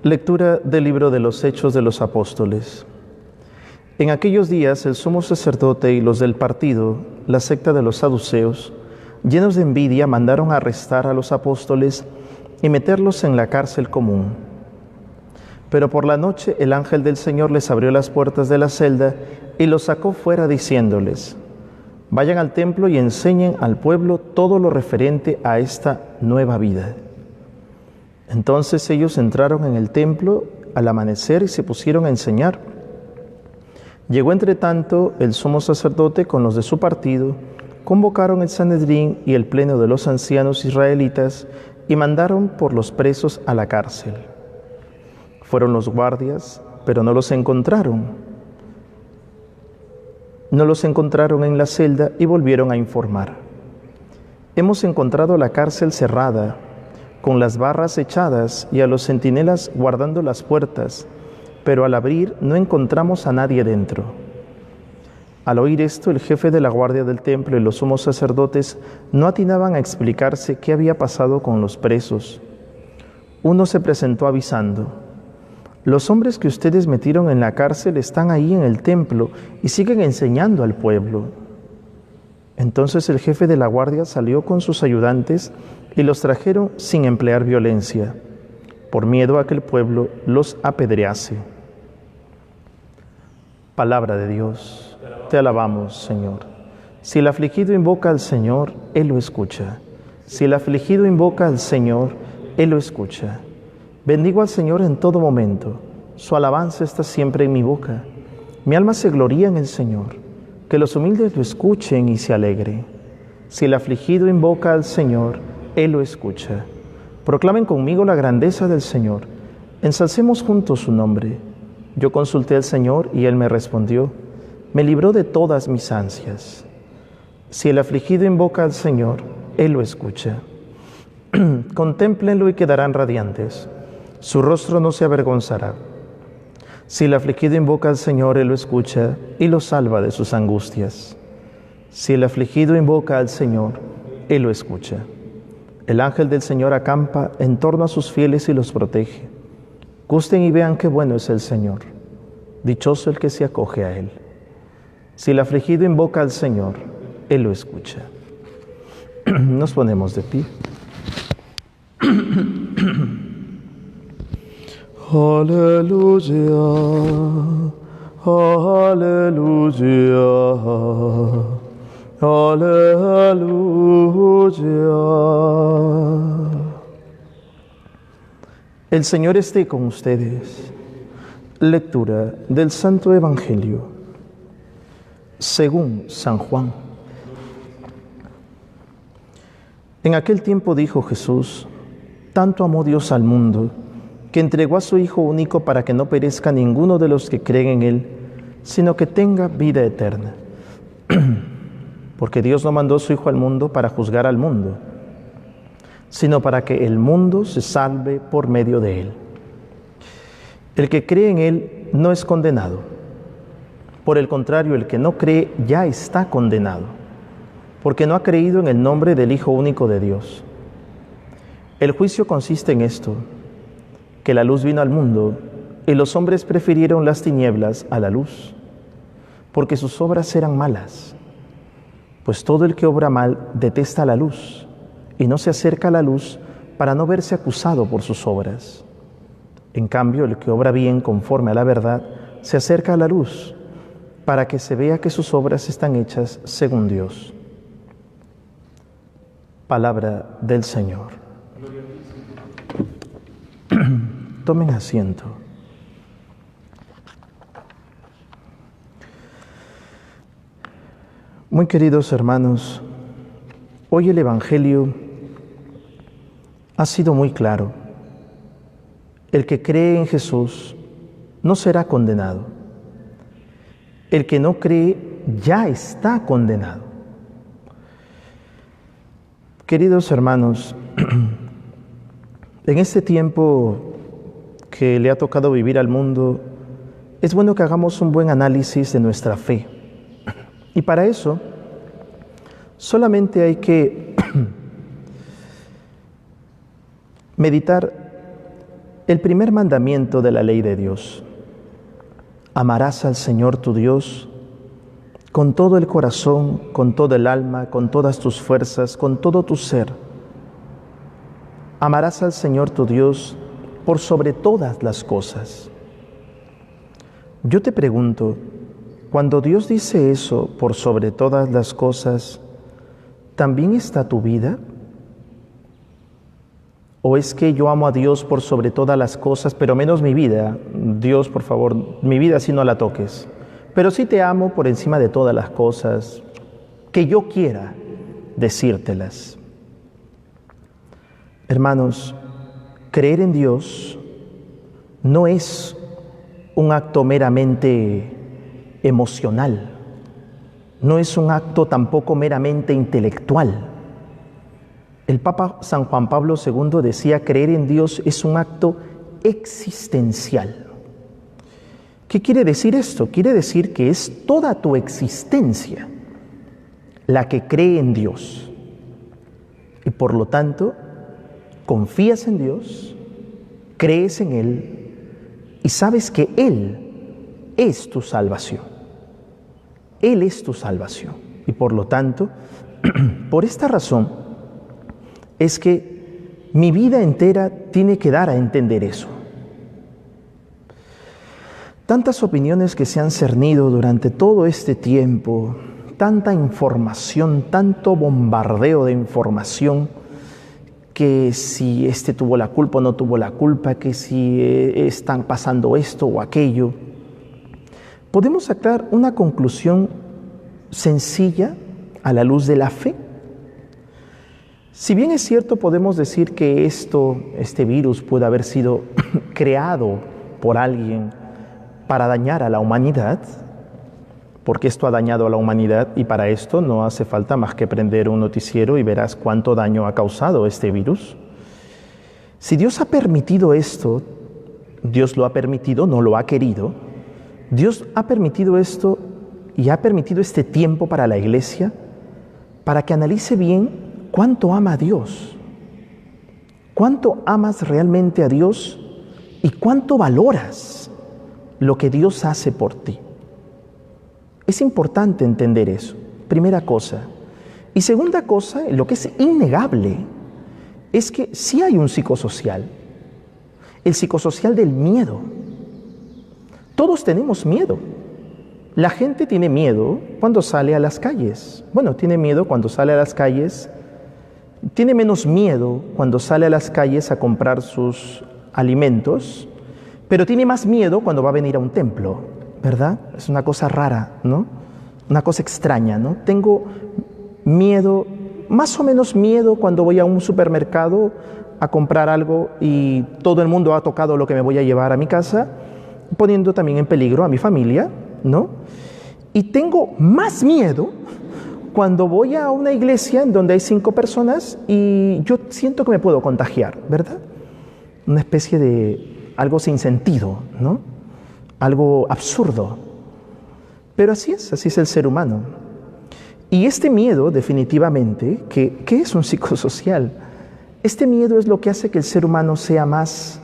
Lectura del libro de los Hechos de los Apóstoles. En aquellos días el sumo sacerdote y los del partido, la secta de los saduceos, llenos de envidia, mandaron arrestar a los apóstoles y meterlos en la cárcel común. Pero por la noche el ángel del Señor les abrió las puertas de la celda y los sacó fuera diciéndoles: vayan al templo y enseñen al pueblo todo lo referente a esta nueva vida. Entonces ellos entraron en el templo al amanecer y se pusieron a enseñar. Llegó entre tanto el sumo sacerdote con los de su partido, convocaron el Sanedrín y el pleno de los ancianos israelitas y mandaron por los presos a la cárcel. Fueron los guardias, pero no los encontraron. No los encontraron en la celda y volvieron a informar: hemos encontrado la cárcel cerrada, con las barras echadas y a los centinelas guardando las puertas, pero al abrir no encontramos a nadie dentro. Al oír esto, el jefe de la guardia del templo y los sumos sacerdotes no atinaban a explicarse qué había pasado con los presos. Uno se presentó avisando: los hombres que ustedes metieron en la cárcel están ahí en el templo y siguen enseñando al pueblo. Entonces el jefe de la guardia salió con sus ayudantes y los trajeron sin emplear violencia, por miedo a que el pueblo los apedrease. Palabra de Dios. Te alabamos, Señor. Si el afligido invoca al Señor, Él lo escucha. Si el afligido invoca al Señor, Él lo escucha. Bendigo al Señor en todo momento. Su alabanza está siempre en mi boca. Mi alma se gloría en el Señor. Que los humildes lo escuchen y se alegre. Si el afligido invoca al Señor, Él lo escucha. Proclamen conmigo la grandeza del Señor. Ensalcemos juntos su nombre. Yo consulté al Señor y Él me respondió. Me libró de todas mis ansias. Si el afligido invoca al Señor, Él lo escucha. Contémplenlo y quedarán radiantes. Su rostro no se avergonzará. Si el afligido invoca al Señor, Él lo escucha y lo salva de sus angustias. Si el afligido invoca al Señor, Él lo escucha. El ángel del Señor acampa en torno a sus fieles y los protege. Gusten y vean qué bueno es el Señor. Dichoso el que se acoge a Él. Si el afligido invoca al Señor, Él lo escucha. Nos ponemos de pie. Aleluya, aleluya, aleluya. El Señor esté con ustedes. Lectura del Santo Evangelio según San Juan. En aquel tiempo dijo Jesús: tanto amó Dios al mundo, que entregó a su Hijo único para que no perezca ninguno de los que creen en Él, sino que tenga vida eterna. Porque Dios no mandó a su Hijo al mundo para juzgar al mundo, sino para que el mundo se salve por medio de Él. El que cree en Él no es condenado. Por el contrario, el que no cree ya está condenado, porque no ha creído en el nombre del Hijo único de Dios. El juicio consiste en esto: que la luz vino al mundo y los hombres prefirieron las tinieblas a la luz, porque sus obras eran malas. Pues todo el que obra mal detesta la luz y no se acerca a la luz para no verse acusado por sus obras. En cambio, el que obra bien conforme a la verdad se acerca a la luz para que se vea que sus obras están hechas según Dios. Palabra del Señor. Tomen asiento. Muy queridos hermanos, hoy el Evangelio ha sido muy claro. El que cree en Jesús no será condenado. El que no cree ya está condenado. Queridos hermanos, en este tiempo que le ha tocado vivir al mundo, es bueno que hagamos un buen análisis de nuestra fe. Y para eso, solamente hay que meditar El primer mandamiento de la ley de Dios: amarás al Señor tu Dios con todo el corazón, con todo el alma, con todas tus fuerzas, con todo tu ser. Amarás al Señor tu Dios por sobre todas las cosas. Yo te pregunto, cuando Dios dice eso, por sobre todas las cosas, ¿también está tu vida? ¿O es que yo amo a Dios por sobre todas las cosas, pero menos mi vida? Dios, por favor, mi vida sí no la toques. Pero sí te amo por encima de todas las cosas que yo quiera decírtelas. Hermanos, creer en Dios no es un acto meramente emocional, no es un acto tampoco meramente intelectual. El Papa San Juan Pablo II decía: creer en Dios es un acto existencial. ¿Qué quiere decir esto? Quiere decir que es toda tu existencia la que cree en Dios. Y por lo tanto, confías en Dios, crees en Él y sabes que Él es tu salvación. Él es tu salvación. Y por lo tanto, por esta razón, es que mi vida entera tiene que dar a entender eso. Tantas opiniones que se han cernido durante todo este tiempo, tanta información, tanto bombardeo de información, que si este tuvo la culpa o no tuvo la culpa, que si están pasando esto o aquello. Podemos sacar una conclusión sencilla a la luz de la fe. Si bien es cierto, podemos decir que este virus puede haber sido creado por alguien para dañar a la humanidad, porque esto ha dañado a la humanidad, y para esto no hace falta más que prender un noticiero y verás cuánto daño ha causado este virus. Si Dios ha permitido esto, Dios lo ha permitido, no lo ha querido, Dios ha permitido esto y ha permitido este tiempo para la Iglesia, para que analice bien cuánto ama a Dios, cuánto amas realmente a Dios y cuánto valoras lo que Dios hace por ti. Es importante entender eso, primera cosa. Y segunda cosa, lo que es innegable, es que sí hay un psicosocial, el psicosocial del miedo. Todos tenemos miedo. La gente tiene miedo cuando sale a las calles. Bueno, tiene miedo cuando sale a las calles, tiene menos miedo cuando sale a las calles a comprar sus alimentos, pero tiene más miedo cuando va a venir a un templo, ¿verdad? Es una cosa rara, ¿no? Una cosa extraña, ¿no? Tengo miedo, más o menos miedo cuando voy a un supermercado a comprar algo y todo el mundo ha tocado lo que me voy a llevar a mi casa, poniendo también en peligro a mi familia, ¿no? Y tengo más miedo cuando voy a una iglesia en donde hay 5 personas y yo siento que me puedo contagiar, ¿verdad? Una especie de algo sin sentido, ¿no? Algo absurdo. Pero así es el ser humano. Y este miedo, definitivamente, ¿qué es un psicosocial? Este miedo es lo que hace que el ser humano sea más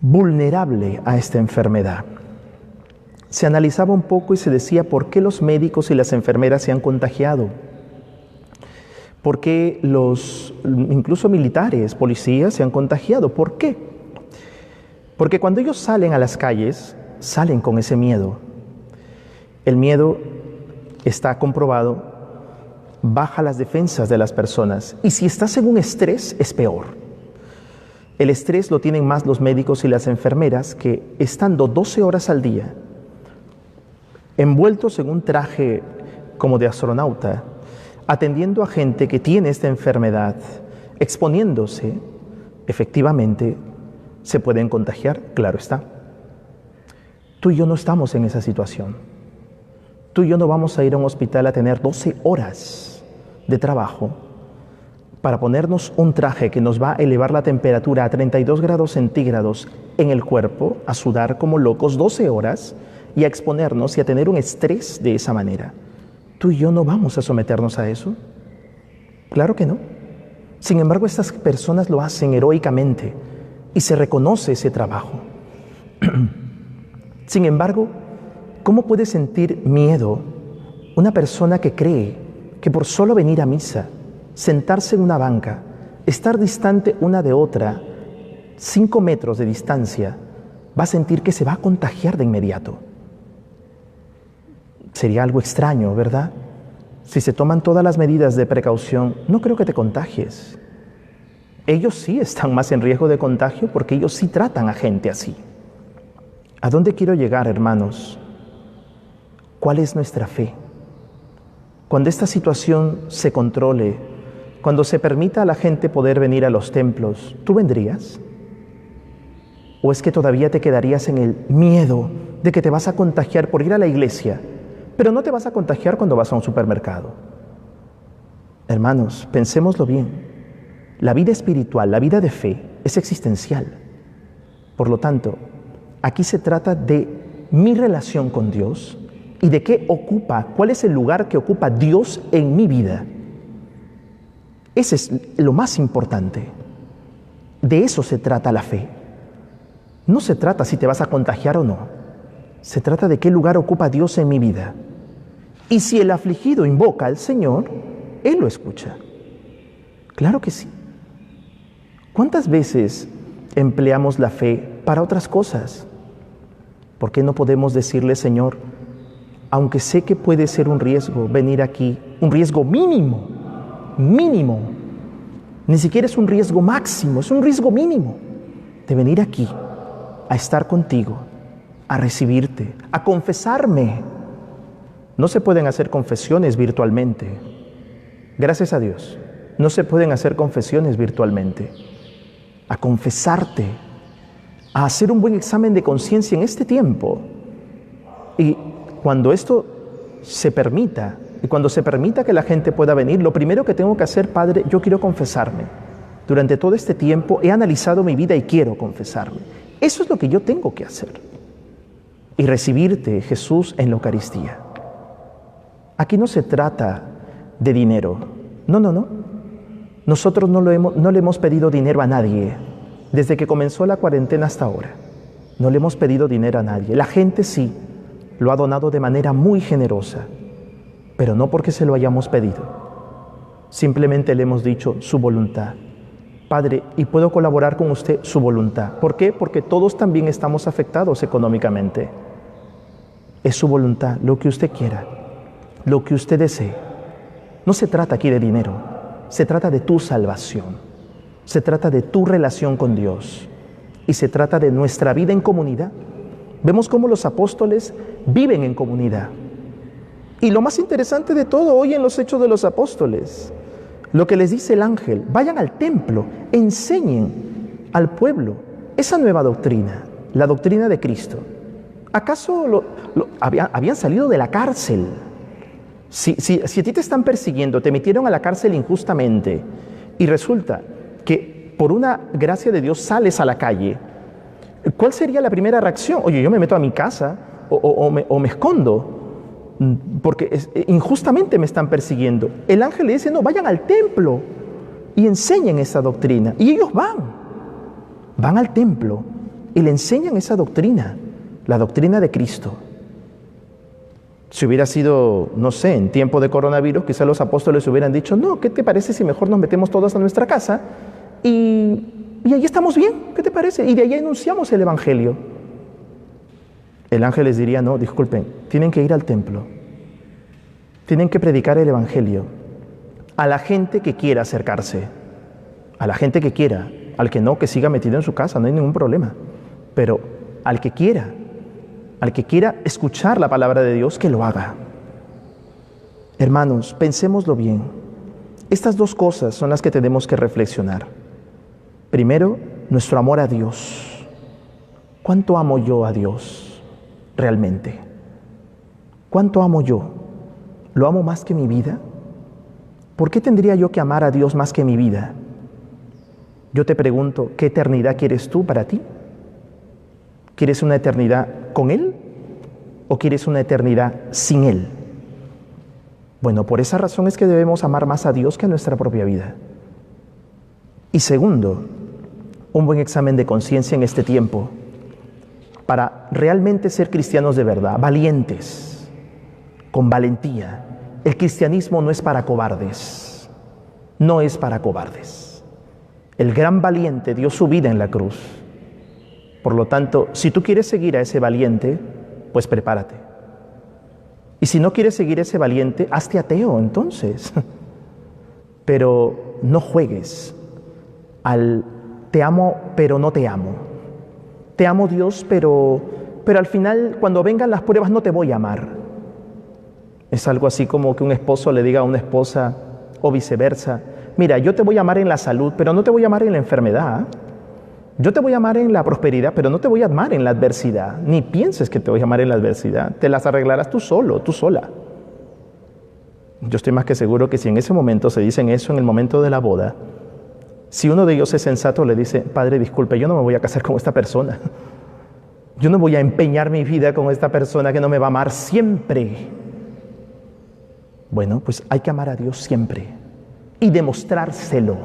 vulnerable a esta enfermedad. Se analizaba un poco y se decía por qué los médicos y las enfermeras se han contagiado. ¿Por qué incluso militares, policías se han contagiado? ¿Por qué? Porque cuando ellos salen a las calles, salen con ese miedo. El miedo, está comprobado, baja las defensas de las personas. Y si estás en un estrés, es peor. El estrés lo tienen más los médicos y las enfermeras, que estando 12 horas al día, envueltos en un traje como de astronauta, atendiendo a gente que tiene esta enfermedad, exponiéndose, efectivamente, se pueden contagiar, claro está. Tú y yo no estamos en esa situación. Tú y yo no vamos a ir a un hospital a tener 12 horas de trabajo para ponernos un traje que nos va a elevar la temperatura a 32 grados centígrados en el cuerpo, a sudar como locos 12 horas y a exponernos y a tener un estrés de esa manera. Tú y yo no vamos a someternos a eso. Claro que no. Sin embargo, estas personas lo hacen heroicamente y se reconoce ese trabajo. Sin embargo, ¿cómo puede sentir miedo una persona que cree que por solo venir a misa, sentarse en una banca, estar distante una de otra, 5 metros de distancia, va a sentir que se va a contagiar de inmediato? Sería algo extraño, ¿verdad? Si se toman todas las medidas de precaución, no creo que te contagies. Ellos sí están más en riesgo de contagio porque ellos sí tratan a gente así. ¿A dónde quiero llegar, hermanos? ¿Cuál es nuestra fe? Cuando esta situación se controle, cuando se permita a la gente poder venir a los templos, ¿tú vendrías? ¿O es que todavía te quedarías en el miedo de que te vas a contagiar por ir a la iglesia, pero no te vas a contagiar cuando vas a un supermercado? Hermanos, pensémoslo bien. La vida espiritual, la vida de fe, es existencial. Por lo tanto, aquí se trata de mi relación con Dios y de cuál es el lugar que ocupa Dios en mi vida. Ese es lo más importante. De eso se trata la fe. No se trata si te vas a contagiar o no. Se trata de qué lugar ocupa Dios en mi vida. Y si el afligido invoca al Señor, Él lo escucha. Claro que sí. ¿Cuántas veces empleamos la fe para otras cosas? ¿Por qué no podemos decirle, Señor, aunque sé que puede ser un riesgo venir aquí, un riesgo mínimo, ni siquiera es un riesgo máximo, es un riesgo mínimo, de venir aquí a estar contigo, a recibirte, a confesarme? No se pueden hacer confesiones virtualmente. Gracias a Dios, no se pueden hacer confesiones virtualmente. A confesarte, a hacer un buen examen de conciencia en este tiempo. Y cuando esto se permita, y cuando se permita que la gente pueda venir, lo primero que tengo que hacer, Padre, yo quiero confesarme. Durante todo este tiempo he analizado mi vida y quiero confesarme. Eso es lo que yo tengo que hacer. Y recibirte, Jesús, en la Eucaristía. Aquí no se trata de dinero. No. Nosotros no le hemos pedido dinero a nadie. Desde que comenzó la cuarentena hasta ahora, no le hemos pedido dinero a nadie. La gente sí, lo ha donado de manera muy generosa, pero no porque se lo hayamos pedido. Simplemente le hemos dicho su voluntad. Padre, ¿y puedo colaborar con usted? Su voluntad. ¿Por qué? Porque todos también estamos afectados económicamente. Es su voluntad, lo que usted quiera, lo que usted desee. No se trata aquí de dinero, se trata de tu salvación, se trata de tu relación con Dios y se trata de nuestra vida en comunidad. Vemos cómo los apóstoles viven en comunidad. Y lo más interesante de todo hoy en los Hechos de los Apóstoles, lo que les dice el ángel: vayan al templo, enseñen al pueblo esa nueva doctrina, la doctrina de Cristo. ¿Acaso habían salido de la cárcel? Si a ti te están persiguiendo, te metieron a la cárcel injustamente y resulta que por una gracia de Dios sales a la calle, ¿cuál sería la primera reacción? Oye, yo me meto a mi casa o me escondo porque injustamente me están persiguiendo. El ángel le dice: no, vayan al templo y enseñen esa doctrina. Y ellos van al templo y le enseñan esa doctrina, la doctrina de Cristo. Si hubiera sido, no sé, en tiempo de coronavirus, quizá los apóstoles hubieran dicho: no, ¿qué te parece si mejor nos metemos todos a nuestra casa y ahí estamos bien? ¿Qué te parece? Y de ahí anunciamos el evangelio. El ángel les diría: no, disculpen, tienen que ir al templo, tienen que predicar el evangelio a la gente que quiera acercarse, a la gente que quiera. Al que no, que siga metido en su casa, no hay ningún problema, pero al que quiera escuchar la palabra de Dios, que lo haga. Hermanos, pensémoslo bien. Estas dos cosas son las que tenemos que reflexionar. Primero, nuestro amor a Dios. ¿Cuánto amo yo a Dios realmente? ¿Cuánto amo yo? ¿Lo amo más que mi vida? ¿Por qué tendría yo que amar a Dios más que mi vida? Yo te pregunto, ¿qué eternidad quieres tú para ti? ¿Quieres una eternidad con Él o quieres una eternidad sin Él? Bueno, por esa razón es que debemos amar más a Dios que a nuestra propia vida. Y segundo, un buen examen de conciencia en este tiempo para realmente ser cristianos de verdad, valientes, con valentía. El cristianismo no es para cobardes, no es para cobardes. El gran valiente dio su vida en la cruz. Por lo tanto, si tú quieres seguir a ese valiente, pues prepárate. Y si no quieres seguir a ese valiente, hazte ateo entonces. Pero no juegues al te amo, pero no te amo. Te amo, Dios, pero al final, cuando vengan las pruebas, no te voy a amar. Es algo así como que un esposo le diga a una esposa, o viceversa, mira, yo te voy a amar en la salud, pero no te voy a amar en la enfermedad. Yo te voy a amar en la prosperidad, pero no te voy a amar en la adversidad. Ni pienses que te voy a amar en la adversidad. Te las arreglarás tú solo, tú sola. Yo estoy más que seguro que si en ese momento se dicen eso, en el momento de la boda, si uno de ellos es sensato, le dice, padre, disculpe, yo no me voy a casar con esta persona. Yo no voy a empeñar mi vida con esta persona que no me va a amar siempre. Bueno, pues hay que amar a Dios siempre y demostrárselo.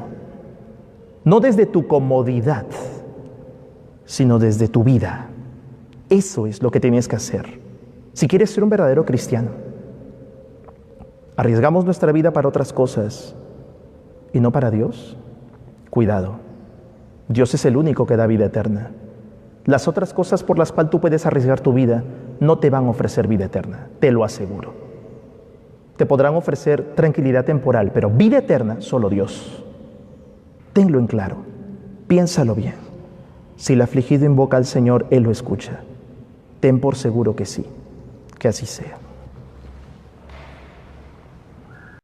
No desde tu comodidad, sino desde tu vida. Eso es lo que tienes que hacer. Si quieres ser un verdadero cristiano, arriesgamos nuestra vida para otras cosas y no para Dios. Cuidado, Dios es el único que da vida eterna. Las otras cosas por las cuales tú puedes arriesgar tu vida no te van a ofrecer vida eterna, te lo aseguro. Te podrán ofrecer tranquilidad temporal, pero vida eterna solo Dios. Tenlo en claro, piénsalo bien. Si el afligido invoca al Señor, Él lo escucha. Ten por seguro que sí, que así sea.